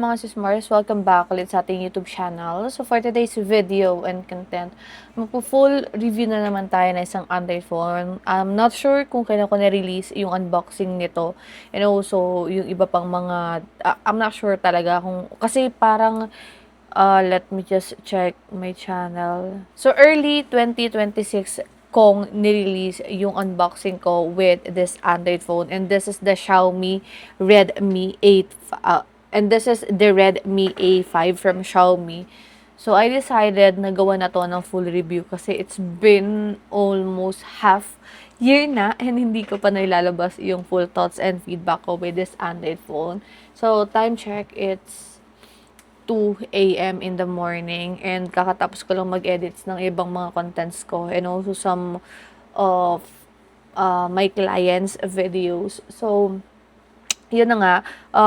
mga sismars? Welcome back ulit sa ating YouTube channel. So for today's video and content, magpo-full review na naman tayo na isang Android phone. I'm not sure kung kailan ko na-release yung unboxing nito. And also, yung iba pang mga, I'm not sure talaga kung, kasi parang, let me just check my channel. So early 2026, kong nirelease yung unboxing ko with this Android phone. And this is the Xiaomi Redmi 8, and this is the Redmi A5 from Xiaomi. So, I decided na gawa na to ng full review kasi it's been almost half year na and hindi ko pa nailalabas yung full thoughts and feedback ko with this Android phone. So, time check, it's 2 a.m. in the morning and kakatapos ko lang mag-edits ng ibang mga contents ko and also some of my clients' videos. So, yun na nga,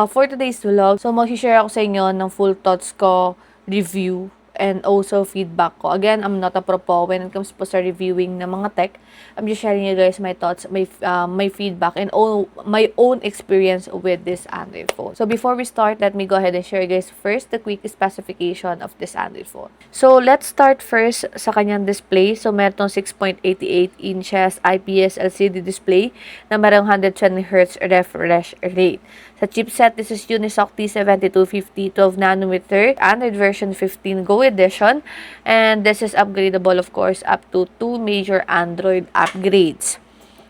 for today's vlog, so mag-share ako sa inyo ng full thoughts ko, review, and also feedback ko. Again, I'm not a pro po when it comes po sa reviewing ng mga tech. I'm just sharing you guys my thoughts, my feedback, and all my own experience with this Android phone. So before we start, let me go ahead and share you guys first the quick specification of this Android phone. So let's start first sa kanyang display. So meron 6.88 inches IPS LCD display na merong 120Hz refresh rate. Sa chipset, this is Unisoc T7250 12nm Android version 15 Go edition, and this is upgradable of course up to 2 major Android upgrades.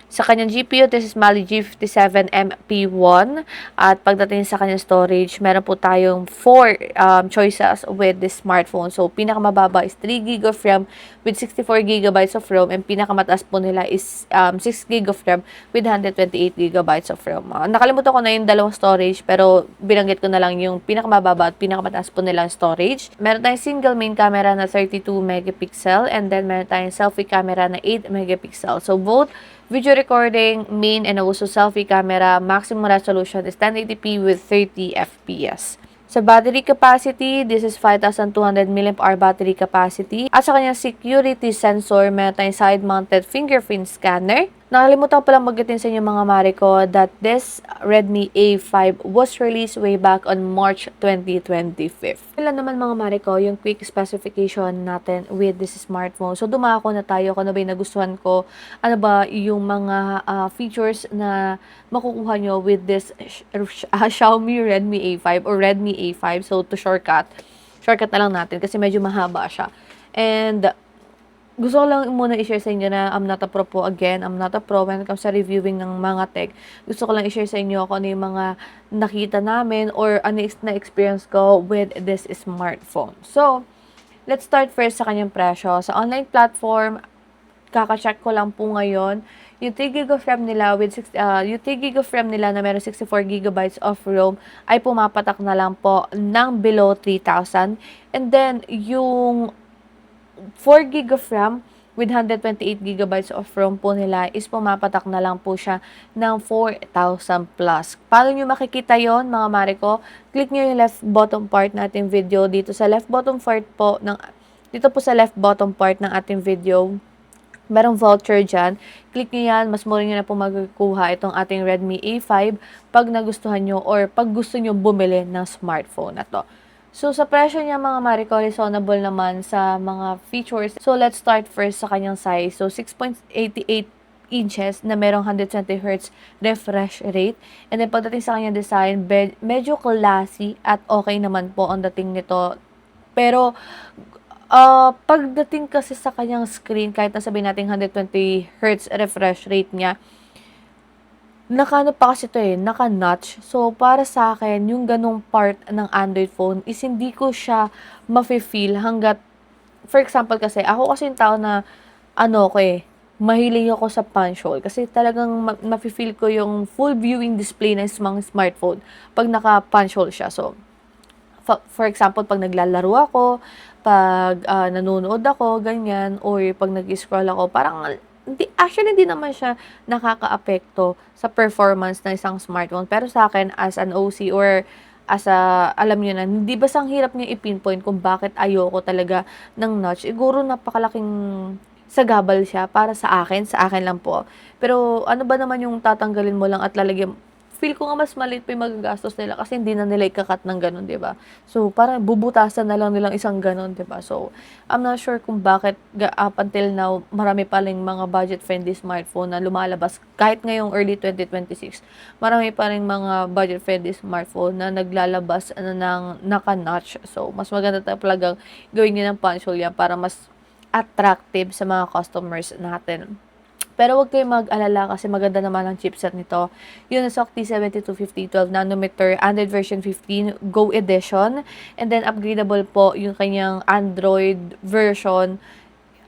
Sa kanyang GPU, this is Mali G57 MP1. At pagdating sa kanyang storage, meron po tayong 4 choices with this smartphone. So, pinakamababa is 3GB of RAM with 64GB of ROM. And pinakamataas po nila is 6GB of RAM with 128GB of ROM. Nakalimutan ko na yung dalawang storage, pero binanggit ko na lang yung pinakamababa at pinakamataas po nilang storage. Meron tayong single main camera na 32 megapixel and then meron tayong selfie camera na 8 megapixel. So, both video recording, main, and also selfie camera, maximum resolution is 1080p with 30 FPS. Sa battery capacity, this is 5,200 mAh battery capacity. At sa kanyang security sensor, meron tayong side-mounted fingerprint scanner. Nakalimutan ko palang magitin sa inyo mga Mariko that this Redmi A5 was released way back on March 2025. Ilan naman mga Mariko yung quick specification natin with this smartphone. So dumako na tayo kung ano ba yung nagustuhan ko, ano ba yung mga features na makukuha nyo with this Xiaomi Redmi A5 or Redmi A5. So to shortcut na lang natin kasi medyo mahaba siya. And gusto ko lang muna i-share sa inyo na I'm not a pro po. Again, I'm not a pro when it comes sa reviewing ng mga tech. Gusto ko lang i-share sa inyo kung ano yung mga nakita namin or ano na experience ko with this smartphone. So, let's start first sa kanyang presyo. Sa online platform, kaka-check ko lang po ngayon, yung 3GB of RAM nila yung 3GB of RAM nila na meron 64GB of ROM ay pumapatak na lang po ng below 3,000. And then, yung 4GB of RAM with 128GB of ROM po nila is pumapatak na lang po siya ng 4,000 plus. Paano nyo makikita yon mga Mariko? Click nyo yung left bottom part ng ating video. Dito sa left bottom part ng ating video, merong voucher dyan. Click nyo yan, mas mura nyo na po magkukuha itong ating Redmi A5 pag nagustuhan nyo or pag gusto nyo bumili ng smartphone na to. So, sa presyo niya mga Mariko, reasonable naman sa mga features. So, let's start first sa kanyang size. So, 6.88 inches na merong 120Hz refresh rate. And then, pagdating sa kanyang design, medyo classy at okay naman po ang dating nito. Pero, pagdating kasi sa kanyang screen, kahit na sabihin natin 120Hz refresh rate niya, naka-ano pa kasi ito naka-notch. So, para sa akin, yung ganong part ng Android phone is hindi ko siya mafe-feel hanggat, for example kasi, ako kasi yung tao na, mahilig ako sa punch hole. Kasi talagang mafe-feel ko yung full viewing display ng mga smartphone pag naka-punch hole siya. So, for example, pag naglalaro ako, pag nanonood ako, ganyan, or pag nag-scroll ako, parang hindi naman siya nakaka-apekto sa performance ng isang smartphone. Pero sa akin, as an OC or as a, alam nyo na, hindi ba sang hirap niya i-pinpoint kung bakit ayoko talaga ng notch. Siguro napakalaking sagabal siya para sa akin lang po. Pero ano ba naman yung tatanggalin mo lang at lalagyan feel ko nga mas maliit pa yung magagastos nila kasi hindi na nila ika-cut ng gano'n, 'di ba? So, parang bubutasan na lang nilang isang gano'n, 'di ba? So, I'm not sure kung bakit up until now marami pa ring mga budget-friendly smartphone na lumalabas kahit ngayong early 2026. Marami pa ring mga budget-friendly smartphone na naglalabas ano ng naka-notch. So, mas maganda talagang gawin niyo ng punch hole yan para mas attractive sa mga customers natin. Pero wag kayong mag-alala kasi maganda naman ang chipset nito. Unisoc T7250 12nm Android version 15 Go Edition. And then upgradable po yung kanyang Android version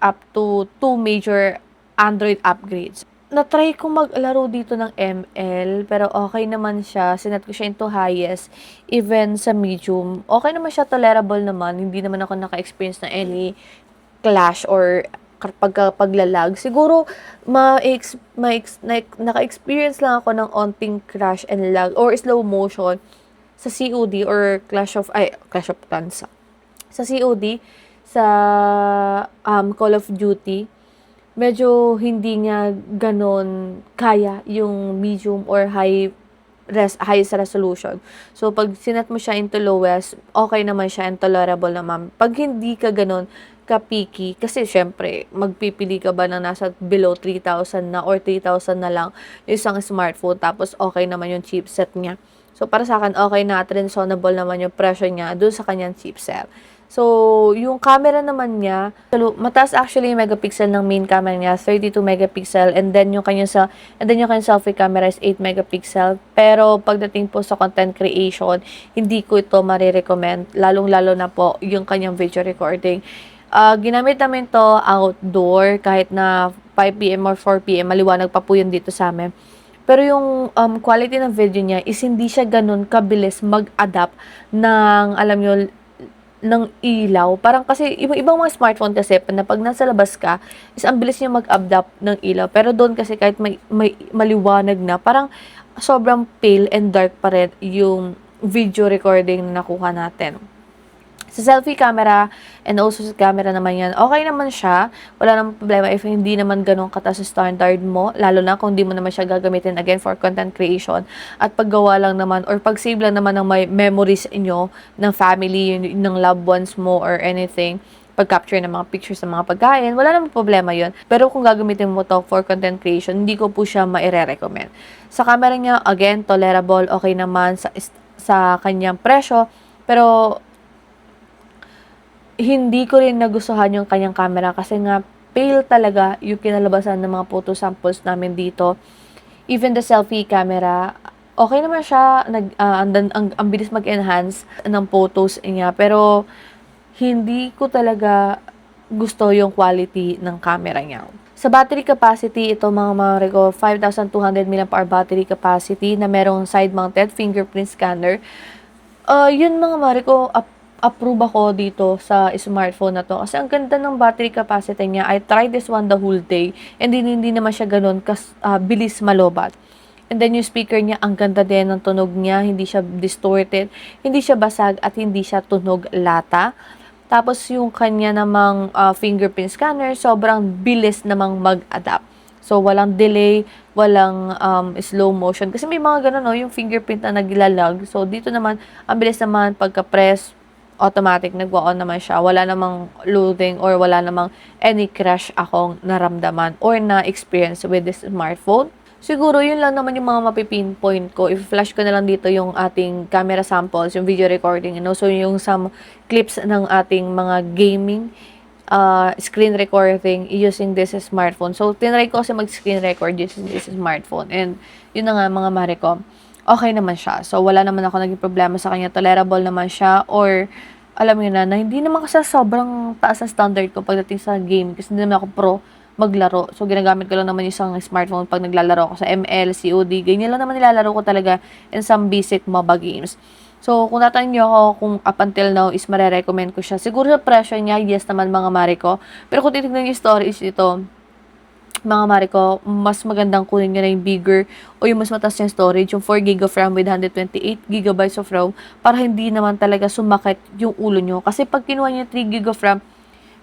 up to 2 major Android upgrades. Na-try ko maglaro dito ng ML, pero okay naman siya. Sinet ko siya into highest, even sa medium. Okay naman siya, tolerable naman. Hindi naman ako naka-experience na any clash or paglalag. Siguro, naka-experience lang ako ng onting crash and lag or slow motion sa COD or Clash of Clans. Sa COD, sa Call of Duty, medyo hindi niya ganon kaya yung medium or highest resolution. So, pag sinet mo siya into lowest, okay naman siya and tolerable naman. Pag hindi ka ganon ka-picky, kasi syempre, magpipili ka ba na nasa below 3,000 na or 3,000 na lang yung isang smartphone, tapos okay naman yung chipset niya. So, para sa akin, okay na at reasonable naman yung presyo niya dun sa kanyang chipset. So, yung camera naman niya, mataas actually yung megapixel ng main camera niya, 32 megapixel, and then yung kanyang selfie camera is 8 megapixel. Pero pagdating po sa content creation, hindi ko ito marirecommend, lalong-lalo na po yung kanyang video recording. Ginamit namin to outdoor kahit na 5 PM or 4 PM, maliwanag pa po yun dito sa amin. Pero yung quality ng video niya is hindi siya ganun kabilis mag-adapt ng, alam nyo, ng ilaw. Parang kasi, ibang mga smartphone kasi, na pag nasa labas ka, is ang bilis niya mag-adapt ng ilaw. Pero doon kasi kahit may maliwanag na, parang sobrang pale and dark pa rin yung video recording na nakuha natin. Sa selfie camera and also sa camera naman yan, okay naman siya. Wala namang problema if hindi naman ganun kataas sa standard mo, lalo na kung di mo naman siya gagamitin again for content creation. At paggawa lang naman or pag-save lang naman ng may memories inyo, ng family, ng loved ones mo or anything, pag-capture ng mga pictures ng mga pagkain, wala namang problema yon. Pero kung gagamitin mo to for content creation, hindi ko po siya maire-recommend. Sa camera niya, again, tolerable, okay naman sa kanyang presyo, pero hindi ko rin nagustuhan yung kanyang camera kasi nga pale talaga yung kinalabasan ng mga photo samples namin dito. Even the selfie camera, okay naman siya, ang bilis mag-enhance ng photos niya, pero hindi ko talaga gusto yung quality ng camera niya. Sa battery capacity, ito mga Marico, 5,200 mAh battery capacity na merong side-mounted fingerprint scanner. Yun mga Marico, approve ako dito sa smartphone na to. Kasi ang ganda ng battery capacity niya. I tried this one the whole day. And hindi naman siya ganun bilis malobat. And then yung speaker niya, ang ganda din ng tunog niya. Hindi siya distorted. Hindi siya basag at hindi siya tunog lata. Tapos yung kanya namang fingerprint scanner, sobrang bilis namang mag-adapt. So, walang delay, walang slow motion. Kasi may mga ganun, no, yung fingerprint na naglalag. So, dito naman, ang bilis naman pagka-press, automatic, nagwa-on naman siya. Wala namang loading or wala namang any crash akong naramdaman or na-experience with this smartphone. Siguro, yun lang naman yung mga mapipinpoint ko. I-flash ko na lang dito yung ating camera samples, yung video recording, and also yung some clips ng ating mga gaming screen recording using this smartphone. So, tinry ko kasi mag-screen record using this smartphone. And, yun na nga mga Marico, okay naman siya. So, wala naman ako naging problema sa kanya. Tolerable naman siya. Or, alam mo na hindi naman kasi sobrang taas na standard ko pagdating sa game. Kasi hindi naman ako pro maglaro. So, ginagamit ko lang naman yung isang smartphone pag naglalaro ako sa ML, COD. Ganyan lang naman nilalaro ko talaga in some basic MOBA games. So, kung tatanong niyo ako kung up until now is marirecommend ko siya. Siguro sa presyo niya, yes naman mga Marico. Pero kung titignan yung storage ito, mga Marico, mas magandang kunin nyo na yung bigger o yung mas mataas yung storage, yung 4GB of RAM with 128GB of RAM para hindi naman talaga sumakit yung ulo nyo. Kasi pag kinuha nyo 3GB of RAM,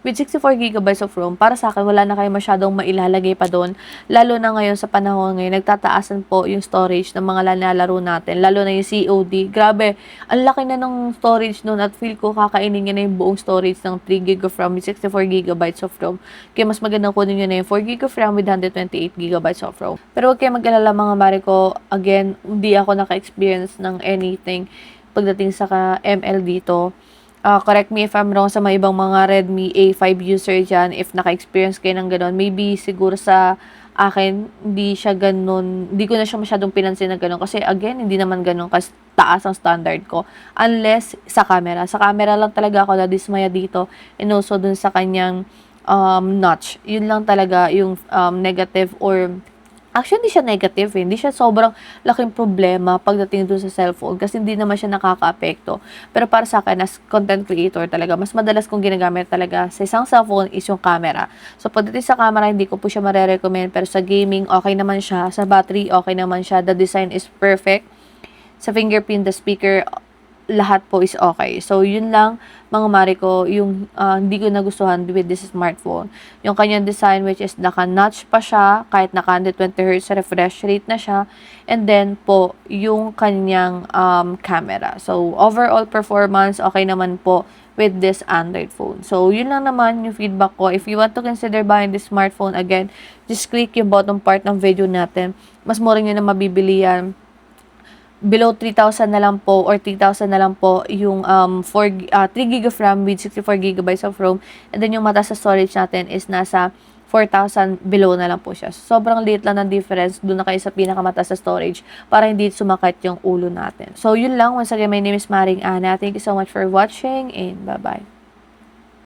with 64 GB of ROM, para sa akin wala na kayo masyadong mailalagay pa doon. Lalo na ngayon sa panahon ngayon, nagtataasan po yung storage ng mga nilalaro natin, lalo na yung COD. Grabe, ang laki na ng storage noon at feel ko kakainin niya na yung buong storage ng 3 GB of RAM with 64 GB of ROM. Kaya mas magandang kunin nyo na yung 4 GB of RAM with 128 GB of ROM. Pero huwag kayo mag-alala mga mare ko, again, hindi ako naka-experience ng anything pagdating sa ML dito. Correct me if I'm wrong sa mga ibang mga Redmi A5 user dyan, if naka-experience kayo ng gano'n, maybe siguro sa akin, hindi siya ganun, hindi ko na siya masyadong pinansin na ganun. Kasi again, hindi naman ganun kasi taas ang standard ko. Unless sa camera. Sa camera lang talaga ako na-dismaya dito. And also dun sa kanyang notch. Yun lang talaga yung negative or actually, hindi siya negative eh. Hindi siya sobrang laking problema pagdating dun sa cellphone kasi hindi naman siya nakaka-apekto. Pero para sa akin, as content creator talaga, mas madalas kong ginagamit talaga sa isang cellphone is yung camera. So, pagdating sa camera, hindi ko po siya mare-recommend. Pero sa gaming, okay naman siya. Sa battery, okay naman siya. The design is perfect. Sa fingerprint, the speaker, lahat po is okay. So, yun lang, mga mare ko, yung hindi ko nagustuhan with this smartphone. Yung kanyang design, which is naka-notch pa siya, kahit naka 120Hz refresh rate na siya. And then po, yung kanyang camera. So, overall performance, okay naman po with this Android phone. So, yun lang naman yung feedback ko. If you want to consider buying this smartphone, again, just click yung bottom part ng video natin. Mas mura nyo na mabibili yan. Below 3,000 na lang po or 3,000 na lang po yung 3 GB of RAM with 64 GB of ROM. And then yung mataas sa storage natin is nasa 4,000 below na lang po siya. Sobrang liit lang ng difference. Doon na kayo sa pinakamataas sa storage para hindi sumakit yung ulo natin. So, yun lang. Once again, my name is Maring Ana. Thank you so much for watching and bye-bye.